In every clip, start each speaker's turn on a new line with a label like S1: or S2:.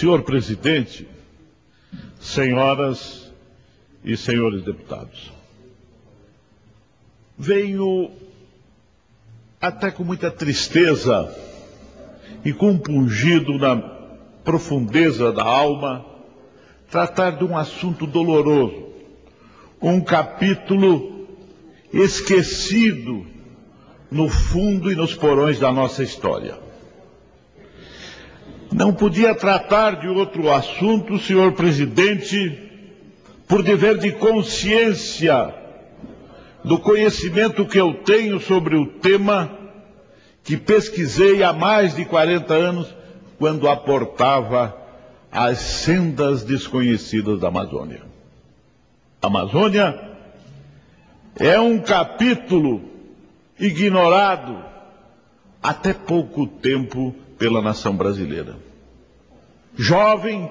S1: Senhor presidente, senhoras e senhores deputados, venho até com muita tristeza e compungido na profundeza da alma tratar de um assunto doloroso, um capítulo esquecido no fundo e nos porões da nossa história. Não podia tratar de outro assunto, senhor presidente, por dever de consciência do conhecimento que eu tenho sobre o tema que pesquisei há mais de 40 anos, quando aportava as sendas desconhecidas da Amazônia. A Amazônia é um capítulo ignorado até pouco tempo pela nação brasileira. Jovem,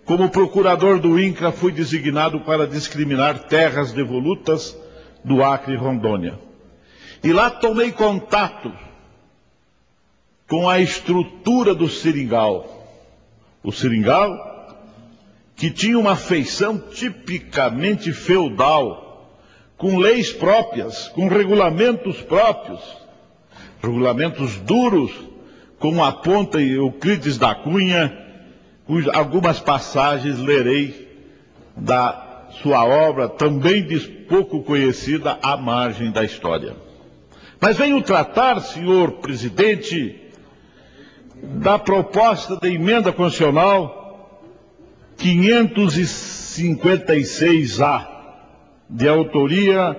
S1: como procurador do INCRA, fui designado para discriminar terras devolutas do Acre e Rondônia. E lá tomei contato com a estrutura do seringal. O seringal, que tinha uma feição tipicamente feudal, com leis próprias, com regulamentos próprios, regulamentos duros, como aponta Euclides da Cunha, algumas passagens lerei da sua obra, também pouco conhecida, à margem da história. Mas venho tratar, senhor presidente, da proposta de emenda constitucional 556-A, de autoria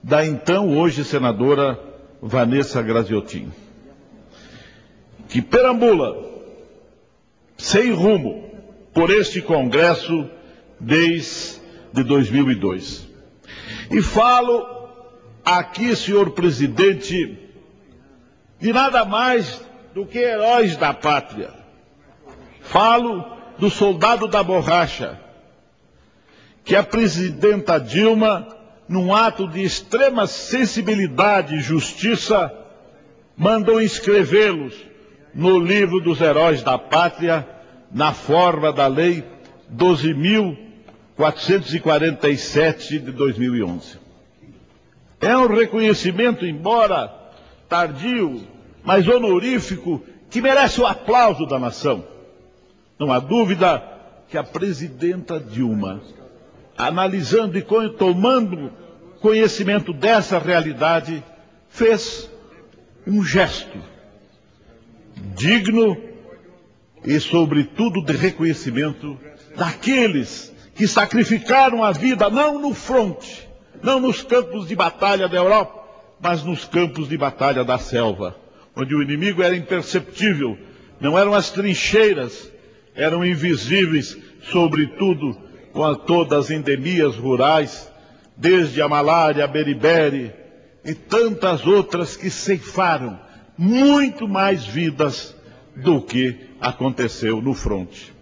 S1: da então hoje senadora Vanessa Graziotin, que perambula sem rumo por este Congresso desde 2002. E falo aqui, senhor presidente, de nada mais do que heróis da pátria. Falo do soldado da borracha, que a presidenta Dilma, num ato de extrema sensibilidade e justiça, mandou inscrevê-los no livro dos heróis da pátria, na forma da Lei 12.447 de 2011. É um reconhecimento, embora tardio, mas honorífico, que merece o aplauso da nação. Não há dúvida que a presidenta Dilma, analisando e tomando conhecimento dessa realidade, fez um gesto digno e, sobretudo, de reconhecimento daqueles que sacrificaram a vida, não no fronte, não nos campos de batalha da Europa, mas nos campos de batalha da selva, onde o inimigo era imperceptível, não eram as trincheiras, eram invisíveis, sobretudo com todas as endemias rurais, desde a malária, a beriberi e tantas outras que ceifaram muito mais vidas do que aconteceu no fronte.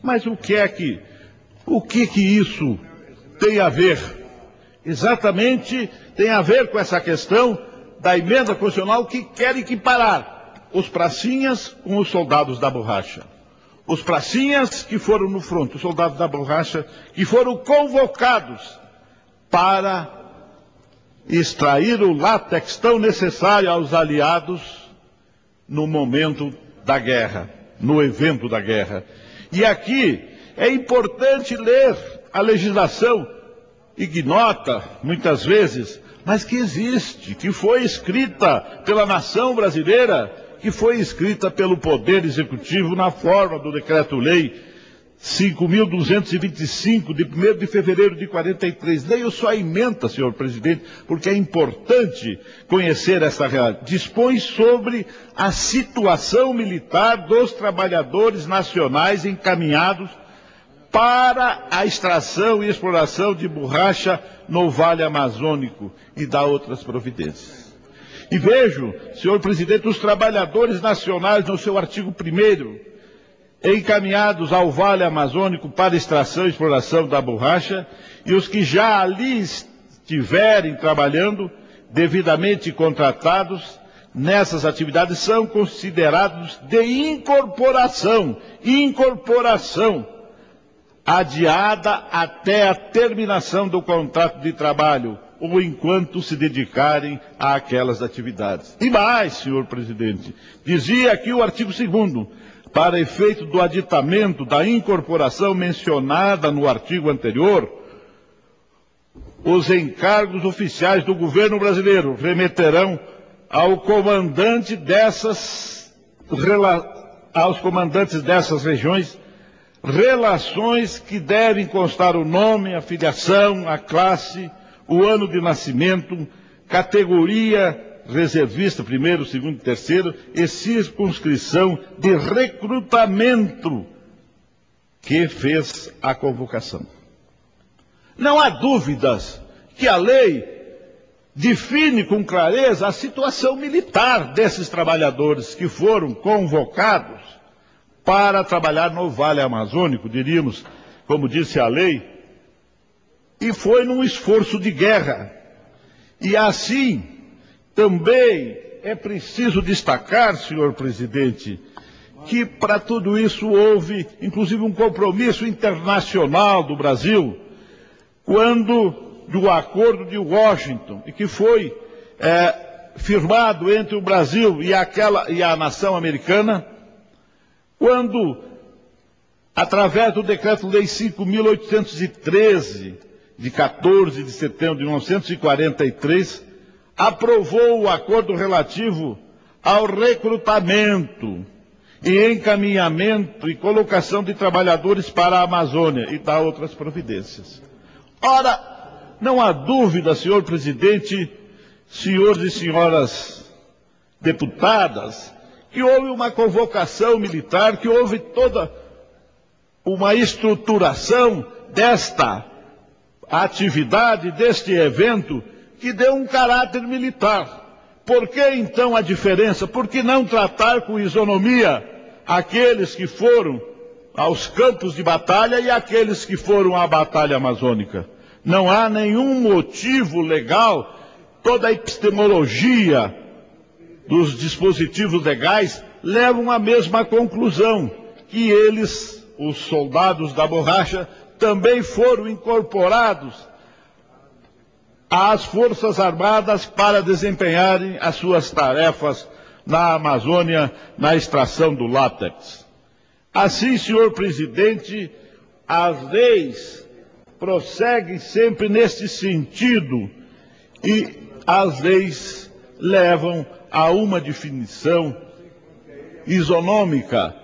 S1: Mas o que isso tem a ver? Exatamente tem a ver com essa questão da emenda constitucional que quer equiparar os pracinhas com os soldados da borracha. Os pracinhas que foram no fronte, os soldados da borracha que foram convocados para extrair o látex tão necessário aos aliados no momento da guerra, no evento da guerra. E aqui é importante ler a legislação ignota, muitas vezes, mas que existe, que foi escrita pela nação brasileira, que foi escrita pelo Poder Executivo na forma do Decreto-Lei 5.225, de 1º de fevereiro de 43. Leio só a emenda, senhor presidente, porque é importante conhecer essa realidade. Dispõe sobre a situação militar dos trabalhadores nacionais encaminhados para a extração e exploração de borracha no Vale Amazônico e dá outras providências. E vejo, senhor presidente, os trabalhadores nacionais no seu artigo 1º, encaminhados ao Vale Amazônico para extração e exploração da borracha, e os que já ali estiverem trabalhando, devidamente contratados, nessas atividades são considerados de incorporação, adiada até a terminação do contrato de trabalho, ou enquanto se dedicarem àquelas atividades. E mais, senhor presidente, dizia aqui o artigo 2º, para efeito do aditamento da incorporação mencionada no artigo anterior, os encargos oficiais do governo brasileiro remeterão aos comandantes dessas regiões relações que devem constar o nome, a filiação, a classe, o ano de nascimento, categoria reservista, primeiro, segundo e terceiro, e circunscrição de recrutamento que fez a convocação. Não há dúvidas que a lei define com clareza a situação militar desses trabalhadores que foram convocados para trabalhar no Vale Amazônico, diríamos, como disse a lei, e foi num esforço de guerra. E assim, também é preciso destacar, senhor presidente, que para tudo isso houve, inclusive, um compromisso internacional do Brasil, quando do Acordo de Washington, e que foi firmado entre o Brasil e a nação americana, quando, através do Decreto-Lei 5.813, de 14 de setembro de 1943, aprovou o acordo relativo ao recrutamento e encaminhamento e colocação de trabalhadores para a Amazônia e dá outras providências. Ora, não há dúvida, senhor presidente, senhores e senhoras deputadas, que houve uma convocação militar, que houve toda uma estruturação desta atividade, deste evento, que deu um caráter militar. Por que então a diferença? Por que não tratar com isonomia aqueles que foram aos campos de batalha e aqueles que foram à batalha amazônica? Não há nenhum motivo legal, toda a epistemologia dos dispositivos legais levam à mesma conclusão, que eles, os soldados da borracha, também foram incorporados às Forças Armadas para desempenharem as suas tarefas na Amazônia, na extração do látex. Assim, senhor presidente, as leis prosseguem sempre neste sentido e as leis levam a uma definição isonômica,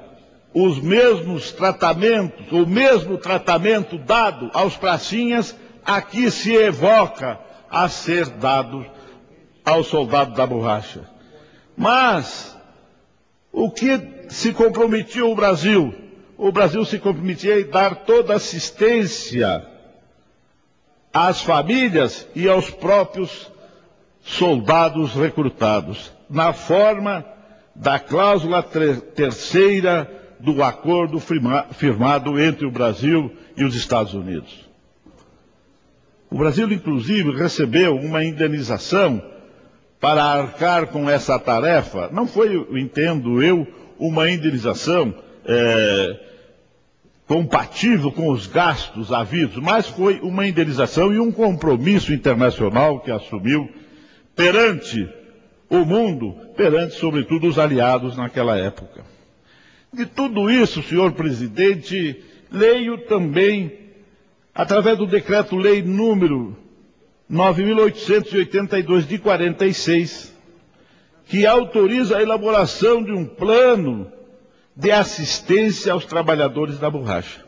S1: os mesmos tratamentos, o mesmo tratamento dado aos pracinhas, aqui se evoca a ser dado ao soldado da borracha. Mas o que se comprometia o Brasil? O Brasil se comprometia em dar toda assistência às famílias e aos próprios soldados recrutados, na forma da cláusula terceira do acordo firmado entre o Brasil e os Estados Unidos. O Brasil, inclusive, recebeu uma indenização para arcar com essa tarefa. Não foi, entendo eu, uma indenização compatível com os gastos havidos, mas foi uma indenização e um compromisso internacional que assumiu perante o mundo, perante, sobretudo, os aliados naquela época. De tudo isso, senhor presidente, leio também, através do Decreto-Lei número 9.882 de 46, que autoriza a elaboração de um plano de assistência aos trabalhadores da borracha.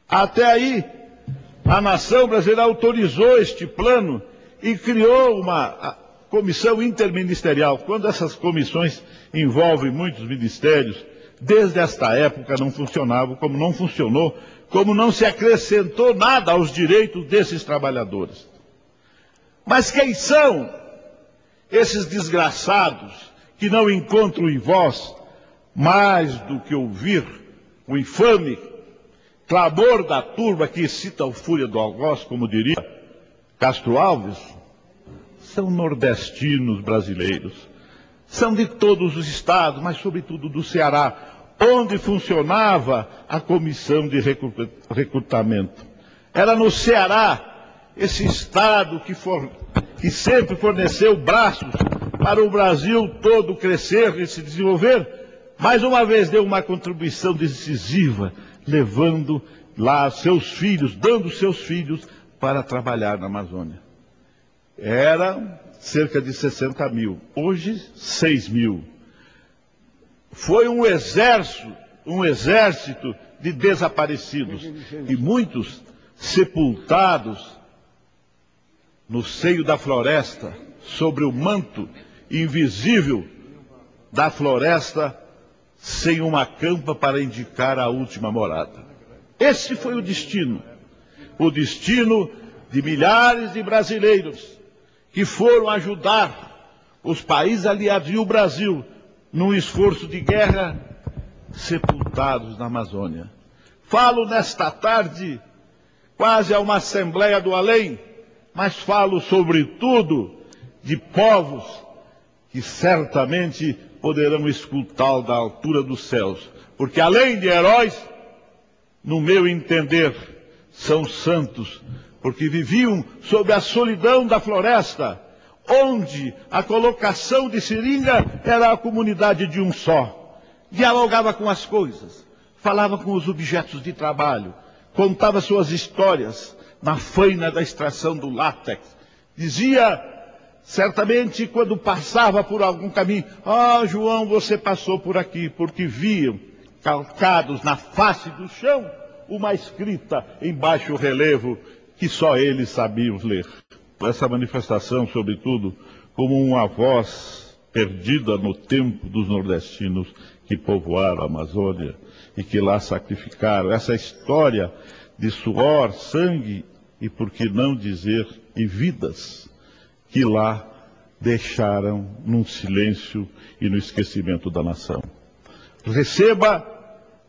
S1: Até aí, a nação brasileira autorizou este plano e criou uma comissão interministerial. Quando essas comissões envolvem muitos ministérios, desde esta época não funcionava, como não funcionou, como não se acrescentou nada aos direitos desses trabalhadores. Mas quem são esses desgraçados que não encontram em vós mais do que ouvir o infame clamor da turba que excita a fúria do algoz, como diria Castro Alves? São nordestinos brasileiros, são de todos os estados, mas sobretudo do Ceará, onde funcionava a comissão de recrutamento. Era no Ceará, esse estado que sempre forneceu braços para o Brasil todo crescer e se desenvolver, mais uma vez deu uma contribuição decisiva, levando lá seus filhos, dando seus filhos para trabalhar na Amazônia. Era cerca de 60 mil, hoje 6 mil. Foi um exército de desaparecidos e muitos sepultados no seio da floresta, sobre o manto invisível da floresta, sem uma campa para indicar a última morada. Esse foi o destino de milhares de brasileiros que foram ajudar os países aliados e o Brasil num esforço de guerra, sepultados na Amazônia. Falo nesta tarde quase a uma assembleia do além, mas falo sobretudo de povos que certamente poderão escutá-lo da altura dos céus, porque além de heróis, no meu entender, são santos, porque viviam sob a solidão da floresta, onde a colocação de seringa era a comunidade de um só. Dialogava com as coisas, falava com os objetos de trabalho, contava suas histórias na faina da extração do látex. Dizia, certamente, quando passava por algum caminho: "Ah, João, você passou por aqui", porque viam, calcados na face do chão, uma escrita em baixo relevo que só eles sabiam ler. Essa manifestação, sobretudo, como uma voz perdida no tempo dos nordestinos que povoaram a Amazônia e que lá sacrificaram. Essa história de suor, sangue e, por que não dizer, e vidas que lá deixaram num silêncio e no esquecimento da nação. Receba,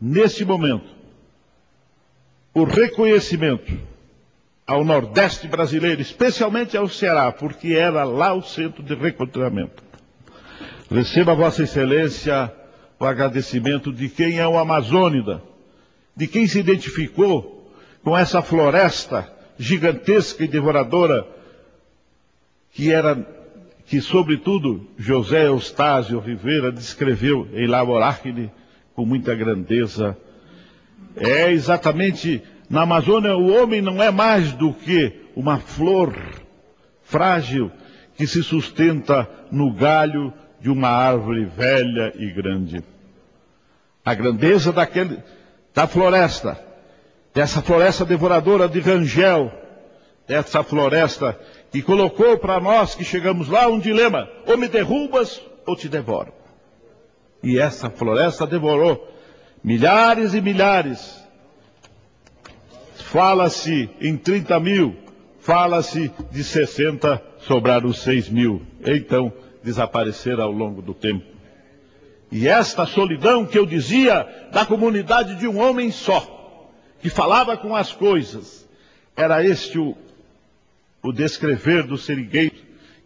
S1: neste momento, o reconhecimento ao Nordeste brasileiro, especialmente ao Ceará, porque era lá o centro de recrutamento. Receba, Vossa Excelência, o agradecimento de quem é o amazônida, de quem se identificou com essa floresta gigantesca e devoradora, que sobretudo José Eustáquio Rivera descreveu em Laboracne com muita grandeza. É exatamente na Amazônia, o homem não é mais do que uma flor frágil que se sustenta no galho de uma árvore velha e grande. A grandeza da floresta, dessa floresta devoradora de Rangel, dessa floresta que colocou para nós que chegamos lá um dilema: ou me derrubas ou te devoro. E essa floresta devorou milhares e milhares. Fala-se em 30 mil, fala-se de 60, sobraram 6 mil. Então, desapareceram ao longo do tempo. E esta solidão que eu dizia da comunidade de um homem só, que falava com as coisas, era este o descrever dos seringueiros,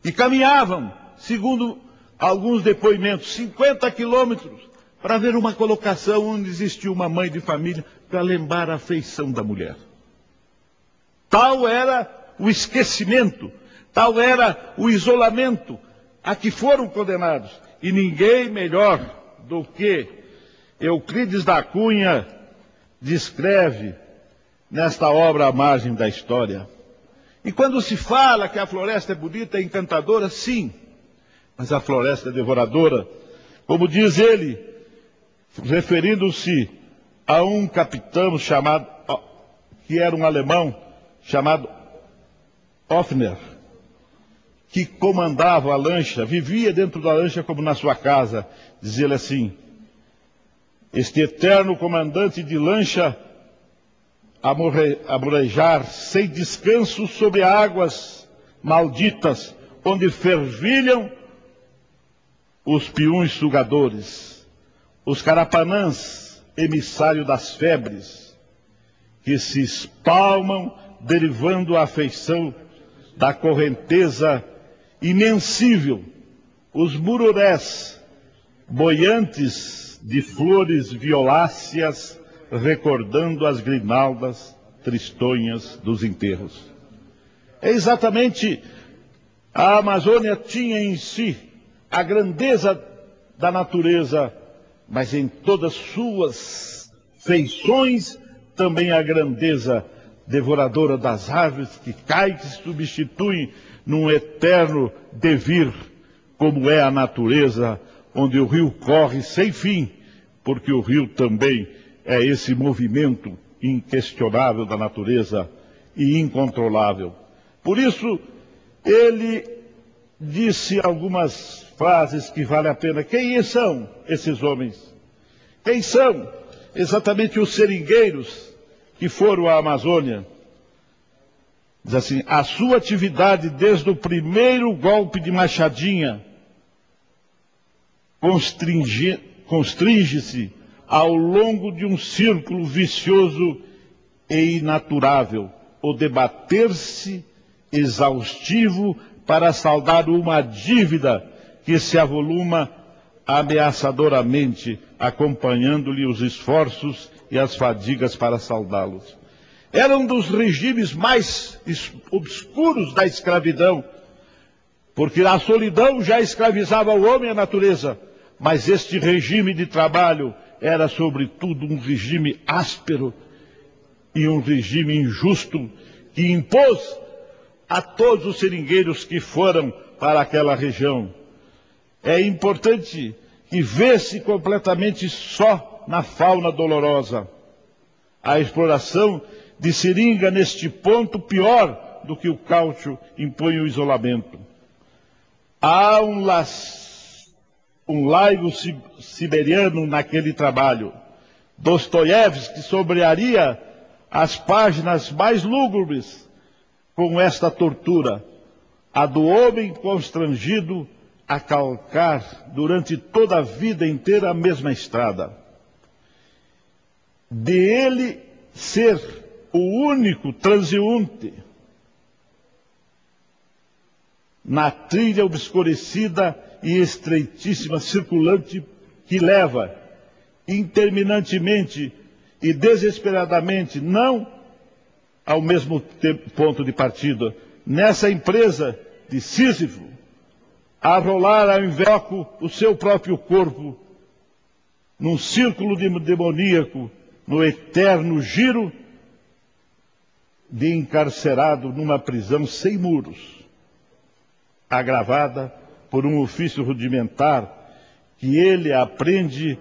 S1: que caminhavam, segundo alguns depoimentos, 50 quilômetros, para ver uma colocação onde existia uma mãe de família, para lembrar a afeição da mulher. Tal era o esquecimento, tal era o isolamento a que foram condenados. E ninguém melhor do que Euclides da Cunha descreve nesta obra A Margem da História. E quando se fala que a floresta é bonita, é encantadora, sim, mas a floresta é devoradora. Como diz ele, referindo-se a um capitão que era um alemão, chamado Hoffner, que comandava a lancha, vivia dentro da lancha como na sua casa. Dizia ele assim: este eterno comandante de lancha a morejar sem descanso sobre águas malditas, onde fervilham os piuns sugadores, os carapanãs, emissário das febres, que se espalmam derivando a afeição da correnteza imensível os mururés, boiantes de flores violáceas, recordando as grinaldas tristonhas dos enterros. É exatamente, a Amazônia tinha em si a grandeza da natureza, mas em todas suas feições também a grandeza devoradora das árvores que caem, que se substituem num eterno devir, como é a natureza, onde o rio corre sem fim, porque o rio também é esse movimento inquestionável da natureza e incontrolável. Por isso, ele disse algumas frases que vale a pena. Quem são esses homens? Quem são exatamente os seringueiros que foram à Amazônia? Diz assim: a sua atividade desde o primeiro golpe de Machadinha constringe-se ao longo de um círculo vicioso e inaturável, o debater-se exaustivo para saldar uma dívida que se avoluma ameaçadoramente, acompanhando-lhe os esforços e as fadigas para saldá-los. Era um dos regimes mais obscuros da escravidão, porque a solidão já escravizava o homem e a natureza, mas este regime de trabalho era, sobretudo, um regime áspero e um regime injusto que impôs a todos os seringueiros que foram para aquela região. É importante que vê-se completamente só na fauna dolorosa. A exploração de seringa neste ponto pior do que o cálcio impõe o isolamento. Há um laivo siberiano naquele trabalho. Dostoiévski sombrearia as páginas mais lúgubres com esta tortura, a do homem constrangido a calcar durante toda a vida inteira a mesma estrada. De ele ser o único transeunte na trilha obscurecida e estreitíssima circulante que leva interminantemente e desesperadamente, não ao mesmo ponto de partida, nessa empresa de Sísifo, a rolar ao invoco o seu próprio corpo, num círculo demoníaco, no eterno giro de encarcerado numa prisão sem muros, agravada por um ofício rudimentar que ele aprende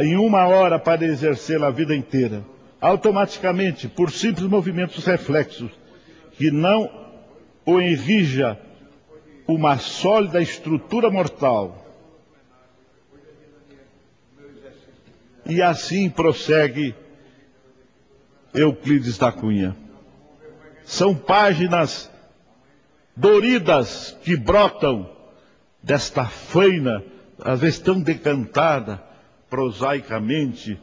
S1: em uma hora para exercer a vida inteira, automaticamente, por simples movimentos reflexos, que não o enrija uma sólida estrutura mortal. E assim prossegue Euclides da Cunha. São páginas doridas que brotam desta faina, às vezes tão decantada, prosaicamente,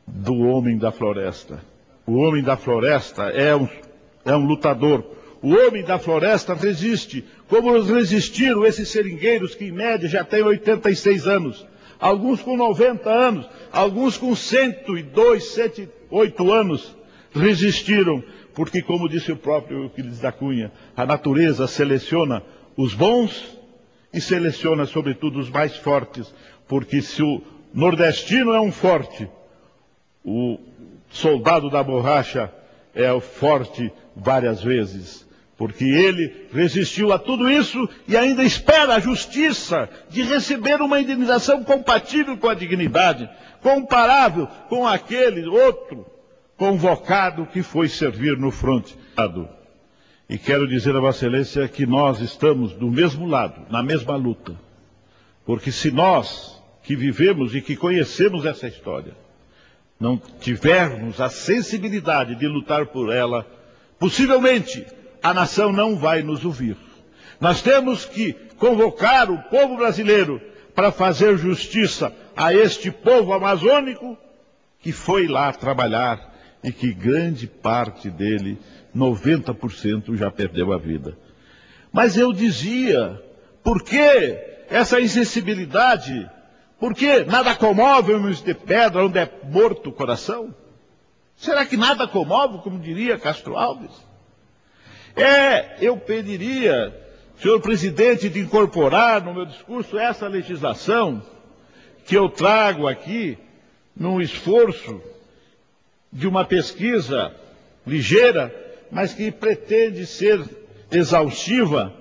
S1: do homem da floresta. O homem da floresta é um lutador. O homem da floresta resiste, como resistiram esses seringueiros que, em média, já têm 86 anos. Alguns com 90 anos, alguns com 102, 108 anos, resistiram, porque, como disse o próprio Euclides da Cunha, a natureza seleciona os bons e seleciona, sobretudo, os mais fortes, porque se o nordestino é um forte, o soldado da borracha é o forte várias vezes, porque ele resistiu a tudo isso e ainda espera a justiça de receber uma indenização compatível com a dignidade, comparável com aquele outro convocado que foi servir no fronte. E quero dizer a Vossa Excelência que nós estamos do mesmo lado, na mesma luta, porque se nós que vivemos e que conhecemos essa história não tivermos a sensibilidade de lutar por ela, possivelmente a nação não vai nos ouvir. Nós temos que convocar o povo brasileiro para fazer justiça a este povo amazônico que foi lá trabalhar e que grande parte dele, 90%, já perdeu a vida. Mas eu dizia, por que essa insensibilidade? Por que nada comove homens de pedra onde é morto o coração? Será que nada comove, como diria Castro Alves? Eu pediria, senhor presidente, de incorporar no meu discurso essa legislação que eu trago aqui, num esforço de uma pesquisa ligeira, mas que pretende ser exaustiva,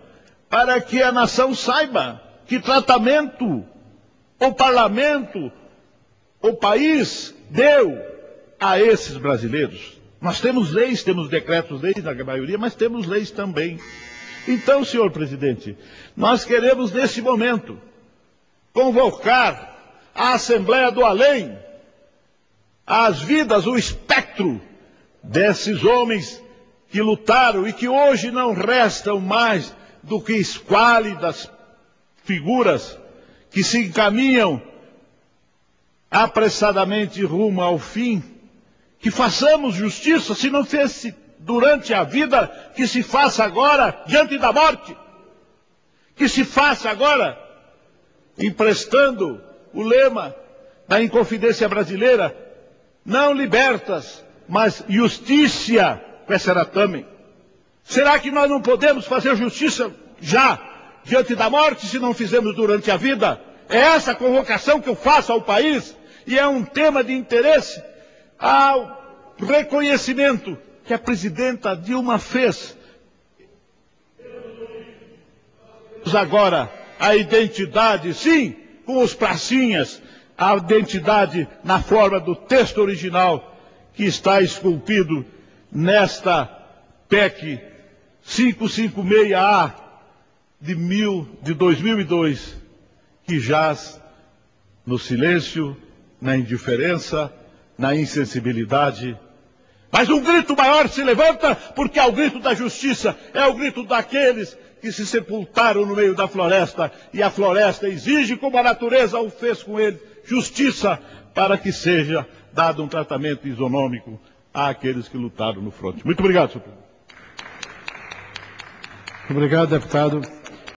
S1: para que a nação saiba que tratamento o parlamento, o país deu a esses brasileiros. Nós temos leis, temos decretos-leis na maioria, mas temos leis também. Então, senhor presidente, nós queremos nesse momento convocar a Assembleia do Além, as vidas, o espectro desses homens que lutaram e que hoje não restam mais do que esquálidas figuras que se encaminham apressadamente rumo ao fim. Que façamos justiça, se não fez durante a vida, que se faça agora diante da morte. Que se faça agora, emprestando o lema da Inconfidência Brasileira, não libertas, mas justiça quaeratame. Será que nós não podemos fazer justiça já, diante da morte, se não fizemos durante a vida? É essa a convocação que eu faço ao país, e é um tema de interesse ao reconhecimento que a presidenta Dilma fez. Agora, a identidade, sim, com os pracinhas, a identidade na forma do texto original que está esculpido nesta PEC 556A de 2002, que jaz no silêncio, na indiferença, na insensibilidade. Mas um grito maior se levanta, porque é o grito da justiça, é o grito daqueles que se sepultaram no meio da floresta, e a floresta exige, como a natureza o fez com ele, justiça, para que seja dado um tratamento isonômico àqueles que lutaram no fronte. Muito obrigado, senhor presidente.
S2: Obrigado, deputado.